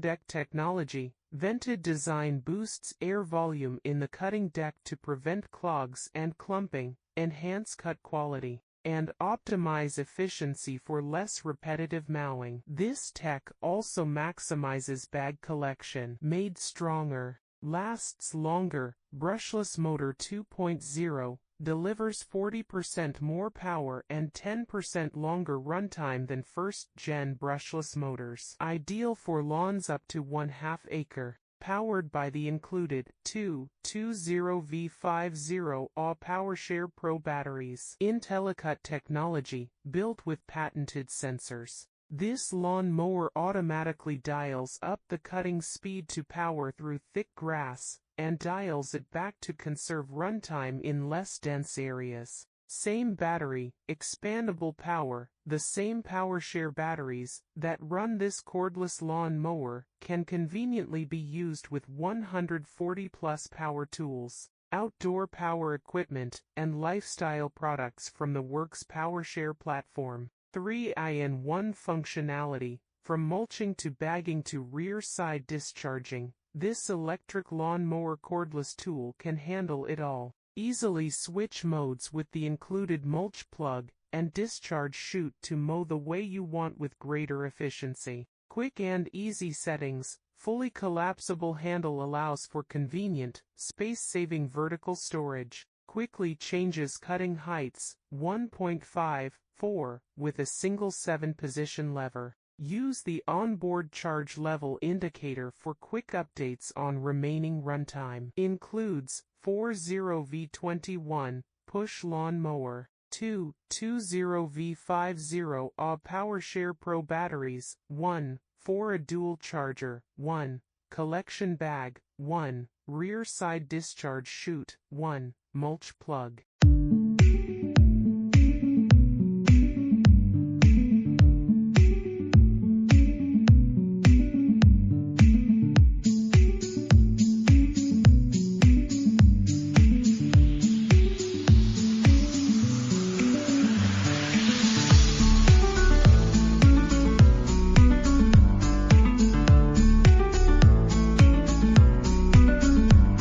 deck technology. Vented design boosts air volume in the cutting deck to prevent clogs and clumping, enhance cut quality, and optimize efficiency for less repetitive mowing. This tech also maximizes bag collection. Made stronger, lasts longer. Brushless motor 2.0 delivers 40% more power and 10% longer runtime than first-gen brushless motors. Ideal for lawns up to 1/2 acre. Powered by the included 220V50 AW PowerShare Pro batteries. IntelliCut technology, built with patented sensors. This lawn mower automatically dials up the cutting speed to power through thick grass, and dials it back to conserve runtime in less dense areas. Same battery, expandable power. The same PowerShare batteries that run this cordless lawn mower can conveniently be used with 140+ power tools, outdoor power equipment, and lifestyle products from the WORX PowerShare platform. 3-in-1 functionality, from mulching to bagging to rear side discharging. This electric lawn mower cordless tool can handle it all. Easily switch modes with the included mulch plug and discharge chute to mow the way you want with greater efficiency. Quick and easy settings. Fully collapsible handle allows for convenient, space-saving vertical storage. Quickly changes cutting heights, 1.5-4, with a single 7-position lever. Use the onboard charge level indicator for quick updates on remaining runtime. Includes 40V21 push lawn mower, 220V50 AW PowerShare Pro batteries, 1 for a dual charger, 1 collection bag, 1 rear side discharge chute, 1 mulch plug.